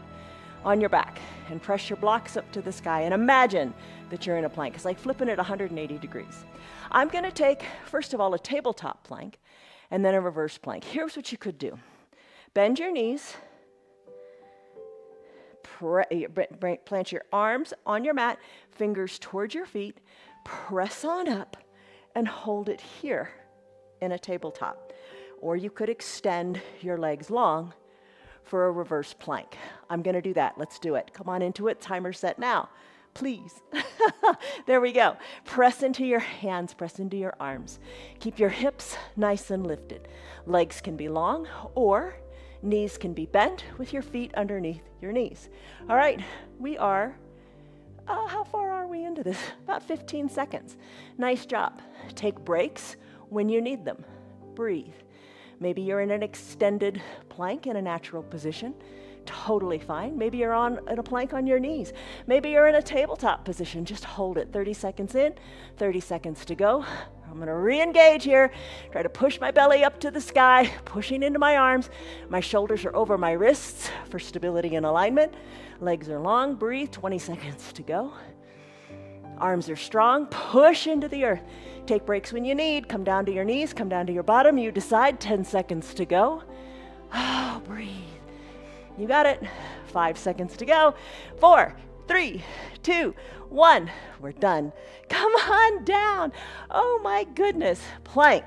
on your back and press your blocks up to the sky and imagine that you're in a plank. It's like flipping it 180 degrees. I'm going to take, first of all, a tabletop plank and then a reverse plank. Here's what you could do. Bend your knees. Plant your arms on your mat, fingers towards your feet. Press on up and hold it here in a tabletop. Or you could extend your legs long for a reverse plank. I'm going to do that. Let's do it. Come on into it. Timer set now. Please. There we go. Press into your hands. Press into your arms. Keep your hips nice and lifted. Legs can be long or knees can be bent with your feet underneath your knees. All right. We are how far are we into this? About 15 seconds. Nice job. Take breaks when you need them. Breathe. Maybe you're in an extended plank in a natural position. Totally fine. Maybe you're in a plank on your knees. Maybe you're in a tabletop position. Just hold it. 30 seconds in, 30 seconds to go. I'm going to re-engage here. Try to push my belly up to the sky, pushing into my arms. My shoulders are over my wrists for stability and alignment. Legs are long. Breathe. 20 seconds to go. Arms are strong. Push into the earth. Take breaks when you need. Come down to your knees. Come down to your bottom. You decide. 10 seconds to go. Oh, breathe. You got it. 5 seconds to go. 4, 3, 2, 1. We're done. Come on down. Oh my goodness. Plank.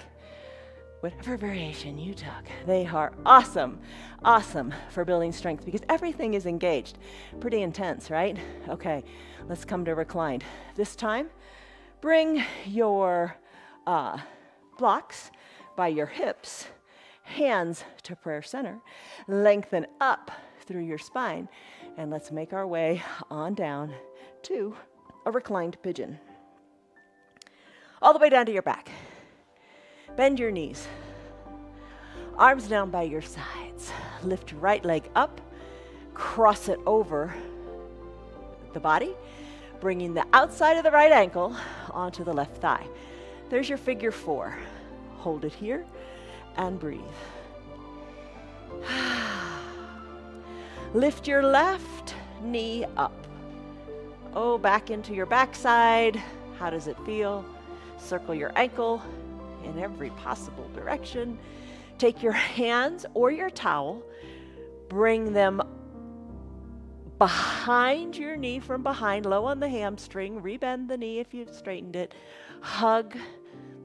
Whatever variation you took, they are awesome. Awesome for building strength because everything is engaged. Pretty intense, right? Okay, let's come to reclined. This time, bring your blocks by your hips, hands to prayer center, lengthen up through your spine, and let's make our way on down to a reclined pigeon. All the way down to your back. Bend your knees. Arms down by your sides. Lift your right leg up. Cross it over the body, bringing the outside of the right ankle onto the left thigh. There's your figure 4. Hold it here and breathe. Lift your left knee up. Oh, back into your backside. How does it feel? Circle your ankle in every possible direction. Take your hands or your towel, bring them behind your knee from behind, low on the hamstring, rebend the knee if you've straightened it, hug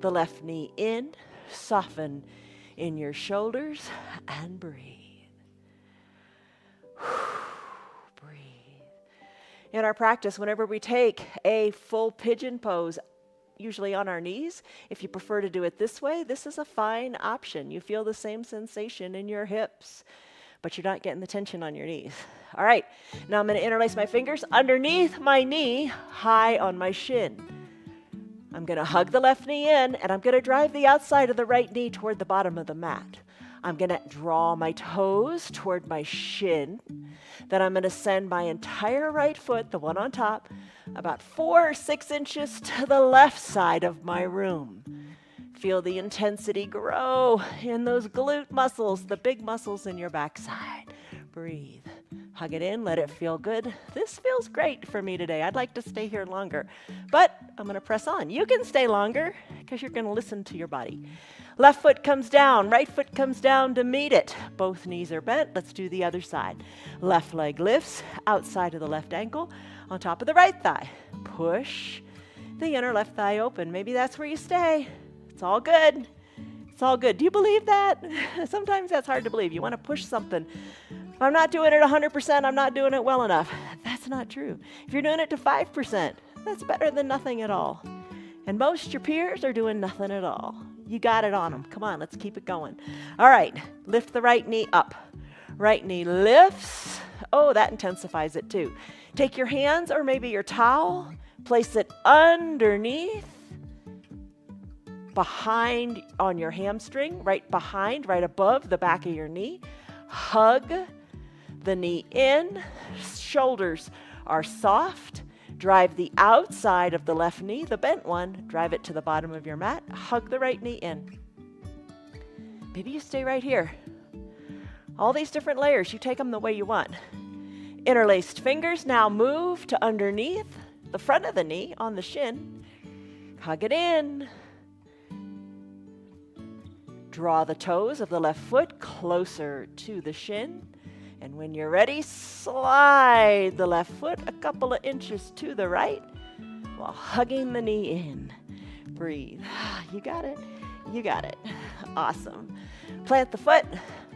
the left knee in, soften in your shoulders and breathe. Breathe. In our practice, whenever we take a full pigeon pose, usually on our knees, if you prefer to do it this way, this is a fine option. You feel the same sensation in your hips, but you're not getting the tension on your knees. All right, now I'm going to interlace my fingers underneath my knee, high on my shin. I'm going to hug the left knee in, and I'm going to drive the outside of the right knee toward the bottom of the mat. I'm going to draw my toes toward my shin. Then I'm going to send my entire right foot, the one on top, about 4 or 6 inches to the left side of my room. Feel the intensity grow in those glute muscles, the big muscles in your backside. Breathe. Hug it in, let it feel good. This feels great for me today. I'd like to stay here longer, but I'm going to press on. You can stay longer because you're going to listen to your body. Left foot comes down, right foot comes down to meet it. Both knees are bent. Let's do the other side. Left leg lifts, outside of the left ankle, on top of the right thigh. Push the inner left thigh open. Maybe that's where you stay. It's all good. It's all good. Do you believe that? Sometimes that's hard to believe. You want to push something. If I'm not doing it 100%, I'm not doing it well enough. That's not true. If you're doing it to 5%, that's better than nothing at all. And most your peers are doing nothing at all. You got it on them. Come on, let's keep it going. All right, lift the right knee up. Right knee lifts. Oh, that intensifies it too. Take your hands or maybe your towel, place it underneath, behind on your hamstring, right behind, right above the back of your knee. Hug the knee in, shoulders are soft. Drive the outside of the left knee, the bent one, drive it to the bottom of your mat. Hug the right knee in. Maybe you stay right here. All these different layers, you take them the way you want. Interlaced fingers now move to underneath the front of the knee on the shin. Hug it in. Draw the toes of the left foot closer to the shin. And when you're ready, slide the left foot a couple of inches to the right while hugging the knee in. Breathe. You got it. You got it. Awesome. Plant the foot.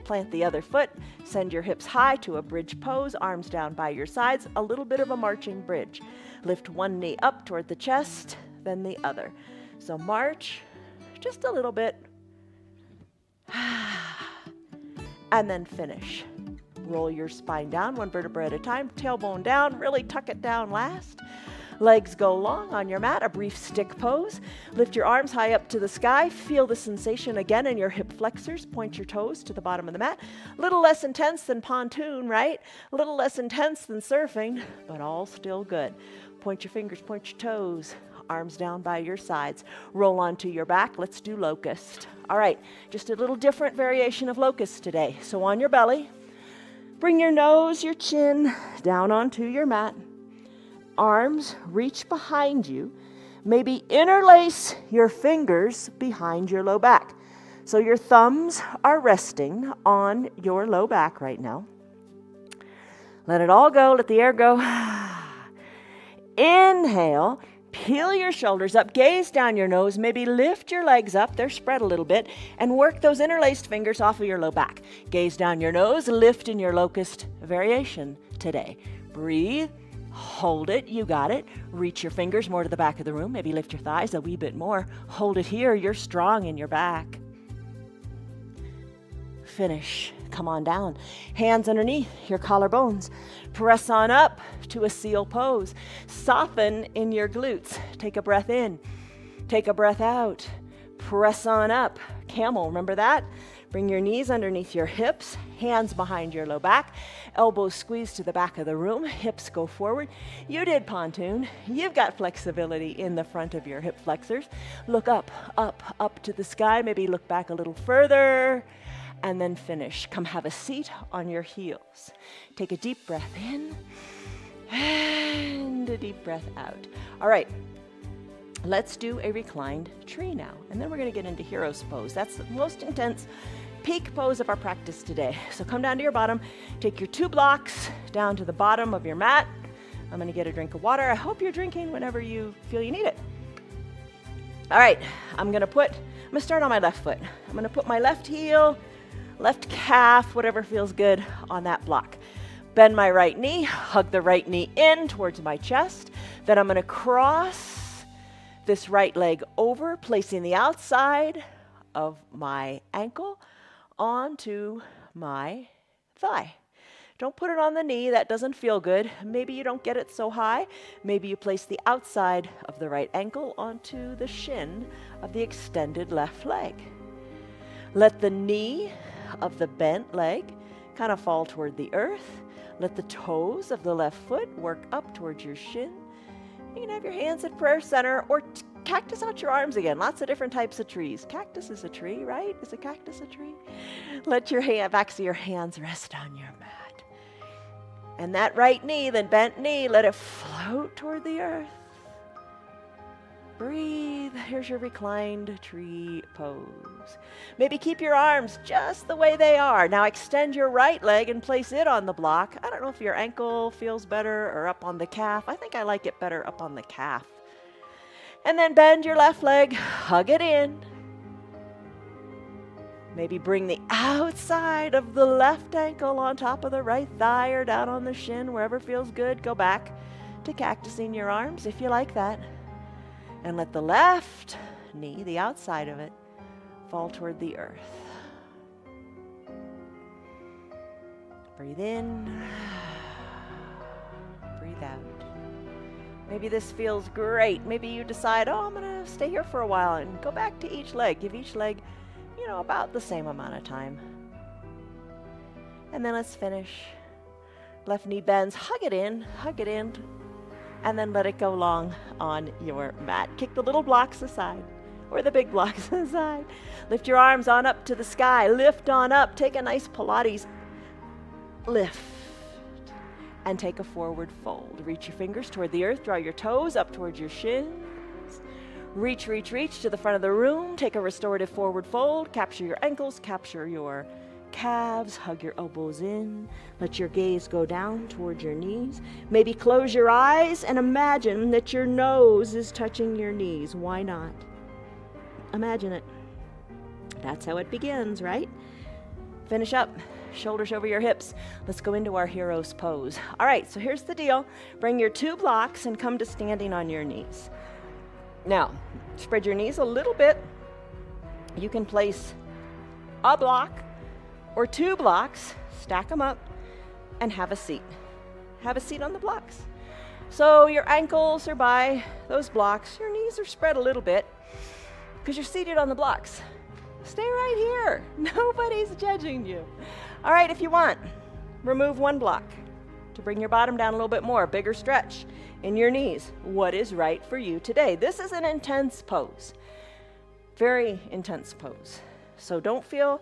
Plant the other foot. Send your hips high to a bridge pose, arms down by your sides, a little bit of a marching bridge. Lift one knee up toward the chest, then the other. So march just a little bit. And then finish. Roll your spine down, one vertebra at a time, tailbone down, really tuck it down last. Legs go long on your mat, a brief stick pose. Lift your arms high up to the sky. Feel the sensation again in your hip flexors. Point your toes to the bottom of the mat. A little less intense than pontoon, right? A little less intense than surfing, but all still good. Point your fingers, point your toes. Arms down by your sides. Roll onto your back. Let's do locust. All right, just a little different variation of locust today. So on your belly, bring your nose, your chin down onto your mat. Arms reach behind you. Maybe interlace your fingers behind your low back. So your thumbs are resting on your low back right now. Let it all go. Let the air go. Inhale. Peel your shoulders up, gaze down your nose, maybe lift your legs up, they're spread a little bit, and work those interlaced fingers off of your low back. Gaze down your nose, lift in your locust variation today. Breathe, hold it, you got it. Reach your fingers more to the back of the room, maybe lift your thighs a wee bit more. Hold it here, you're strong in your back. Finish. Come on down. Hands underneath your collarbones. Press on up to a seal pose. Soften in your glutes. Take a breath in. Take a breath out. Press on up. Camel, remember that? Bring your knees underneath your hips. Hands behind your low back. Elbows squeeze to the back of the room. Hips go forward. You did pontoon. You've got flexibility in the front of your hip flexors. Look up, up, up to the sky. Maybe look back a little further. And then finish. Come have a seat on your heels. Take a deep breath in and a deep breath out. All right, let's do a reclined tree now. And then we're going to get into hero's pose. That's the most intense peak pose of our practice today. So come down to your bottom. Take your 2 blocks down to the bottom of your mat. I'm going to get a drink of water. I hope you're drinking whenever you feel you need it. All right, I'm going to put I'm gonna start on my left foot. I'm gonna put my left heel, left calf, whatever feels good on that block. Bend my right knee, hug the right knee in towards my chest. Then I'm gonna cross this right leg over, placing the outside of my ankle onto my thigh. Don't put it on the knee, that doesn't feel good. Maybe you don't get it so high. Maybe you place the outside of the right ankle onto the shin of the extended left leg. Let the knee of the bent leg kind of fall toward the earth. Let the toes of the left foot work up towards your shin. You can have your hands at prayer center or cactus out your arms again. Lots of different types of trees. Cactus is a tree, right? Is a cactus a tree? Let your backs of your hands rest on your mat. And that right knee, then bent knee, let it float toward the earth. Breathe. Here's your reclined tree pose. Maybe keep your arms just the way they are. Now extend your right leg and place it on the block. I don't know if your ankle feels better or up on the calf. I think I like it better up on the calf. And then bend your left leg, hug it in. Maybe bring the outside of the left ankle on top of the right thigh or down on the shin, wherever feels good. Go back to cactusing your arms if you like that. And let the left knee, the outside of it, fall toward the earth. Breathe in, breathe out. Maybe this feels great. Maybe you decide, I'm gonna stay here for a while and go back to each leg. Give each leg, about the same amount of time. And then let's finish. Left knee bends, hug it in, and then let it go long on your mat. Kick the little blocks aside, or the big blocks aside. Lift your arms on up to the sky. Lift on up. Take a nice Pilates lift. And take a forward fold. Reach your fingers toward the earth. Draw your toes up towards your shins. Reach to the front of the room. Take a restorative forward fold. Capture your ankles. Capture your calves. Hug your elbows in. Let your gaze go down toward your knees. Maybe close your eyes and imagine that your nose is touching your knees. Why not? Imagine it. That's how it begins, right? Finish up. Shoulders over your hips. Let's go into our hero's pose. All right, so here's the deal. Bring your 2 blocks and come to standing on your knees. Now, spread your knees a little bit. You can place a block or 2 blocks, stack them up, and have a seat. Have a seat on the blocks. So your ankles are by those blocks. Your knees are spread a little bit because you're seated on the blocks. Stay right here. Nobody's judging you. All right, if you want, remove 1 block to bring your bottom down a little bit more, bigger stretch in your knees. What is right for you today? This is an intense pose, very intense pose. So don't feel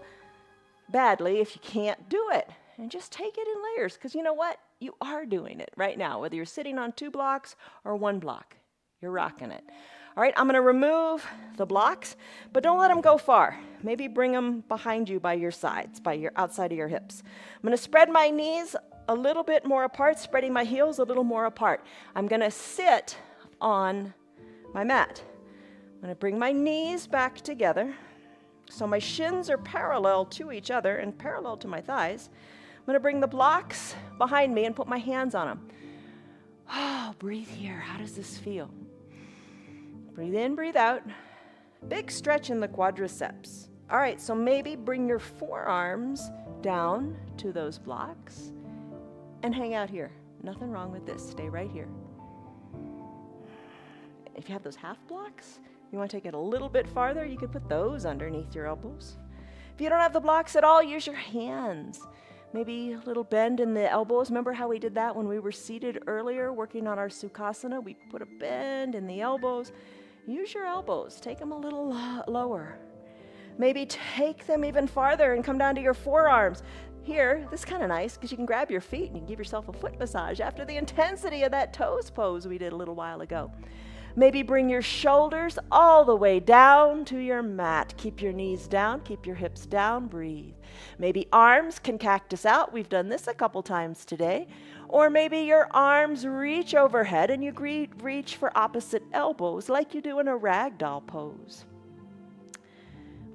badly if you can't do it, and just take it in layers, because you know what? You are doing it right now, whether you're sitting on 2 blocks or 1 block. You're rocking it. All right, I'm going to remove the blocks, but don't let them go far. Maybe bring them behind you by your sides, by your outside of your hips. I'm going to spread my knees a little bit more apart, spreading my heels a little more apart. I'm going to sit on my mat. I'm going to bring my knees back together so my shins are parallel to each other and parallel to my thighs. I'm going to bring the blocks behind me and put my hands on them. Oh, breathe here. How does this feel? Breathe in, breathe out. Big stretch in the quadriceps. All right, so maybe bring your forearms down to those blocks and hang out here. Nothing wrong with this. Stay right here. If you have those half blocks, you want to take it a little bit farther, you could put those underneath your elbows. If you don't have the blocks at all, use your hands. Maybe a little bend in the elbows. Remember how we did that when we were seated earlier working on our Sukhasana? We put a bend in the elbows. Use your elbows. Take them a little lower. Maybe take them even farther and come down to your forearms. Here, this is kind of nice because you can grab your feet and you can give yourself a foot massage after the intensity of that toes pose we did a little while ago. Maybe bring your shoulders all the way down to your mat. Keep your knees down, keep your hips down, breathe. Maybe arms can cactus out. We've done this a couple times today. Or maybe your arms reach overhead and you reach for opposite elbows like you do in a ragdoll pose.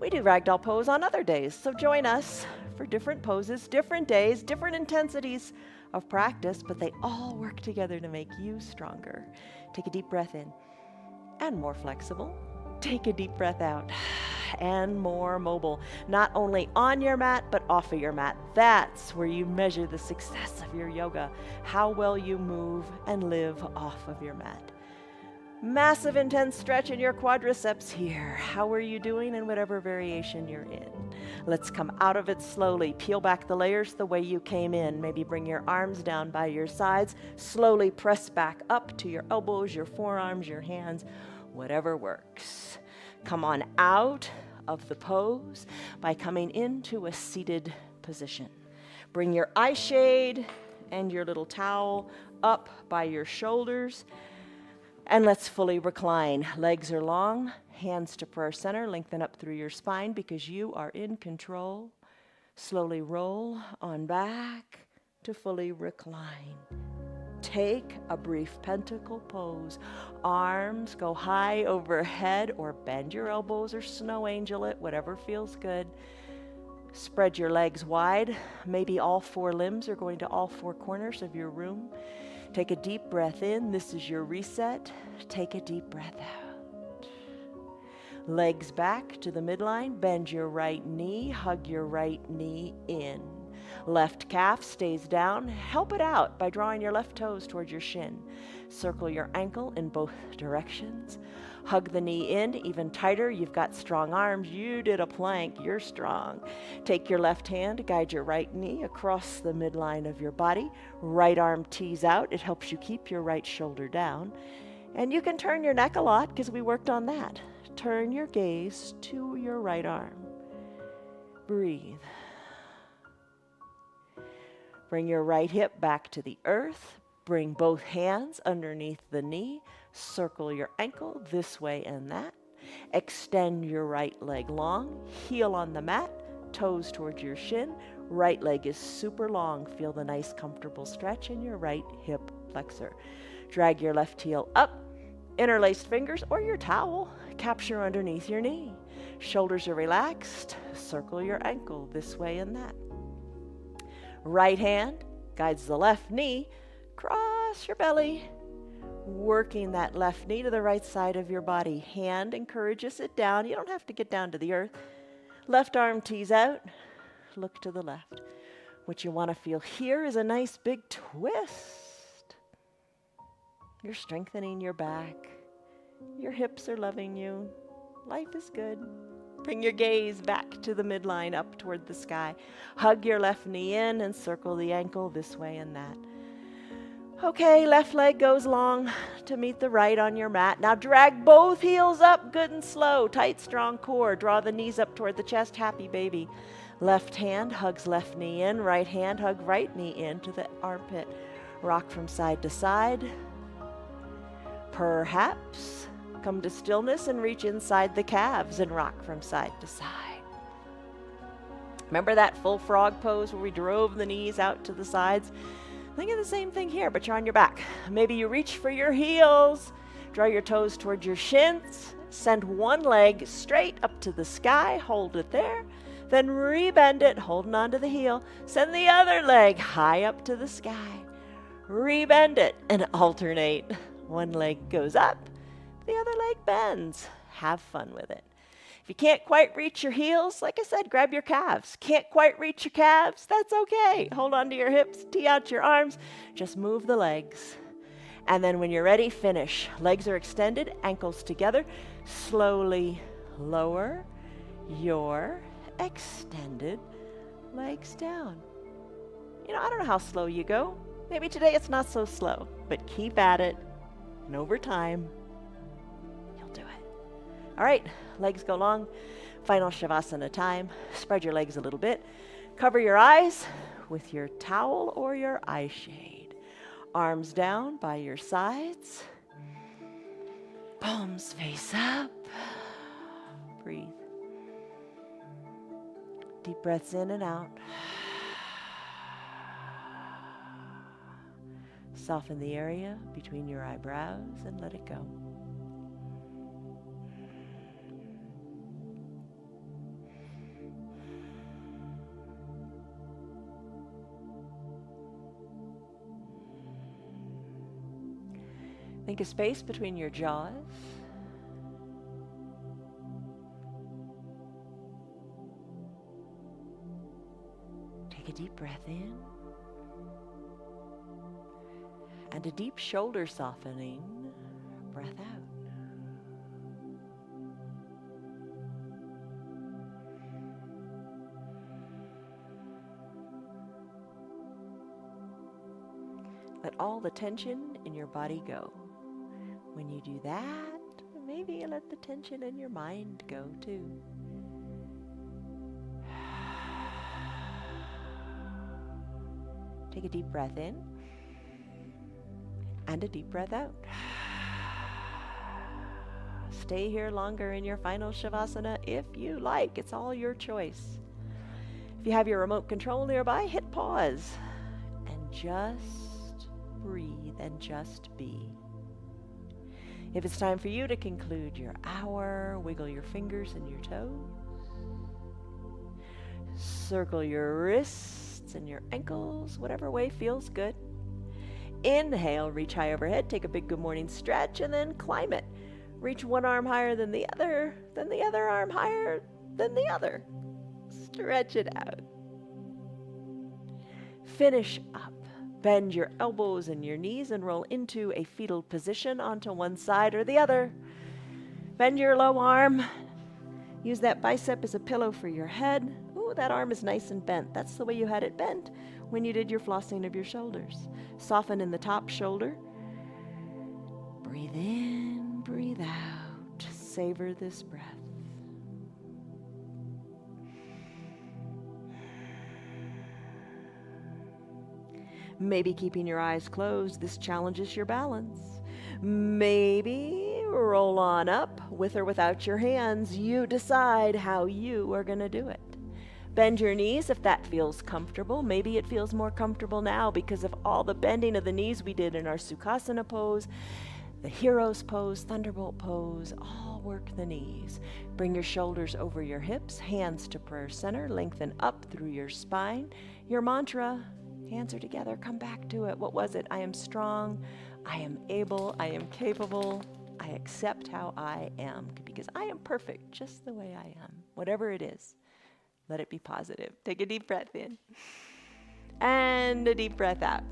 We do ragdoll pose on other days, so join us for different poses, different days, different intensities of practice, but they all work together to make you stronger. Take a deep breath in and more flexible. Take a deep breath out and more mobile, not only on your mat, but off of your mat. That's where you measure the success of your yoga, how well you move and live off of your mat. Massive intense stretch in your quadriceps here. How are you doing in whatever variation you're in? Let's come out of it slowly. Peel back the layers the way you came in. Maybe bring your arms down by your sides. Slowly press back up to your elbows, your forearms, your hands, whatever works. Come on out of the pose by coming into a seated position. Bring your eye shade and your little towel up by your shoulders. And let's fully recline. Legs are long, hands to prayer center, lengthen up through your spine because you are in control. Slowly roll on back to fully recline. Take a brief pentacle pose. Arms go high overhead or bend your elbows or snow angel it, whatever feels good. Spread your legs wide. Maybe all four limbs are going to all four corners of your room. Take a deep breath in. This is your reset. Take a deep breath out. Legs back to the midline. Bend your right knee. Hug your right knee in. Left calf stays down. Help it out by drawing your left toes towards your shin. Circle your ankle in both directions. Hug the knee in even tighter. You've got strong arms. You did a plank. You're strong. Take your left hand, guide your right knee across the midline of your body. Right arm tees out. It helps you keep your right shoulder down. And you can turn your neck a lot because we worked on that. Turn your gaze to your right arm. Breathe. Bring your right hip back to the earth. Bring both hands underneath the knee. Circle your ankle this way and that. Extend your right leg long. Heel on the mat. Toes towards your shin. Right leg is super long. Feel the nice comfortable stretch in your right hip flexor. Drag your left heel up. Interlaced fingers or your towel. Capture underneath your knee. Shoulders are relaxed. Circle your ankle this way and that. Right hand guides the left knee. Cross your belly. Working that left knee to the right side of your body. Hand encourages it down. You don't have to get down to the earth. Left arm tees out. Look to the left. What you want to feel here is a nice big twist. You're strengthening your back. Your hips are loving you. Life is good. Bring your gaze back to the midline, up toward the sky. Hug your left knee in and circle the ankle this way and that. Okay, left leg goes long to meet the right on your mat. Now drag both heels up, good and slow. Tight, strong core. Draw the knees up toward the chest. Happy baby. Left hand hugs left knee in. Right hand hug right knee in to the armpit. Rock from side to side. Perhaps come to stillness and reach inside the calves and rock from side to side. Remember that full frog pose where we drove the knees out to the sides? Think of the same thing here, but you're on your back. Maybe you reach for your heels. Draw your toes towards your shins. Send one leg straight up to the sky. Hold it there. Then rebend it, holding onto the heel. Send the other leg high up to the sky. Rebend it and alternate. One leg goes up. The other leg bends. Have fun with it. If you can't quite reach your heels, like I said, grab your calves. Can't quite reach your calves? That's okay. Hold on to your hips, tee out your arms. Just move the legs. And then when you're ready, finish. Legs are extended, ankles together. Slowly lower your extended legs down. You know, I don't know how slow you go. Maybe today it's not so slow, but keep at it. And over time, all right, legs go long. Final Shavasana time. Spread your legs a little bit. Cover your eyes with your towel or your eye shade. Arms down by your sides. Palms face up. Breathe. Deep breaths in and out. Soften the area between your eyebrows and let it go. Think of space between your jaws. Take a deep breath in. And a deep shoulder softening breath out. Let all the tension in your body go. When you do that, maybe you let the tension in your mind go too. Take a deep breath in and a deep breath out. Stay here longer in your final Shavasana if you like. It's all your choice. If you have your remote control nearby, hit pause and just breathe and just be. If it's time for you to conclude your hour, wiggle your fingers and your toes. Circle your wrists and your ankles, whatever way feels good. Inhale, reach high overhead, take a big good morning stretch, and then climb it. Reach one arm higher than the other arm higher than the other. Stretch it out. Finish up. Bend your elbows and your knees and roll into a fetal position onto one side or the other. Bend your low arm. Use that bicep as a pillow for your head. Ooh, that arm is nice and bent. That's the way you had it bent when you did your flossing of your shoulders. Soften in the top shoulder. Breathe in, breathe out. Savor this breath. Maybe keeping your eyes closed, this challenges your balance. Maybe roll on up, with or without your hands. You decide how you are going to do it. Bend your knees if that feels comfortable. Maybe it feels more comfortable now because of all the bending of the knees we did in our Sukhasana pose, the Hero's pose, Thunderbolt pose. All work the knees. Bring your shoulders over your hips, hands to prayer center, lengthen up through your spine. Your mantra, hands are together, come back to it. What was it? I am strong, I am able, I am capable, I accept how I am because I am perfect just the way I am. Whatever it is, let it be positive. Take a deep breath in and a deep breath out.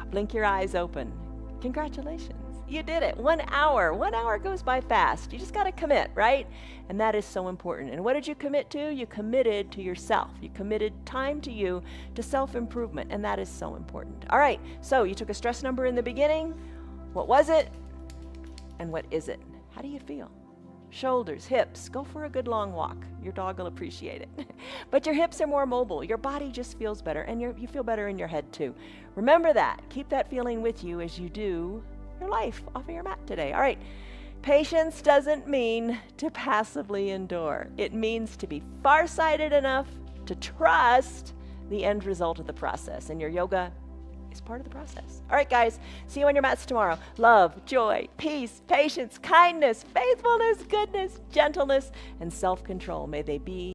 Blink your eyes open. Congratulations. You did it. 1 hour. 1 hour goes by fast. You just got to commit, right? And that is so important. And what did you commit to? You committed to yourself. You committed time to you, to self-improvement. And that is so important. All right. So you took a stress number in the beginning. What was it? And what is it? How do you feel? Shoulders, hips. Go for a good long walk. Your dog will appreciate it. But your hips are more mobile. Your body just feels better. And you feel better in your head too. Remember that. Keep that feeling with you as you do your life off of your mat today. All right. Patience doesn't mean to passively endure. It means to be farsighted enough to trust the end result of the process. And your yoga is part of the process. All right, guys. See you on your mats tomorrow. Love, joy, peace, patience, kindness, faithfulness, goodness, gentleness, and self-control. May they be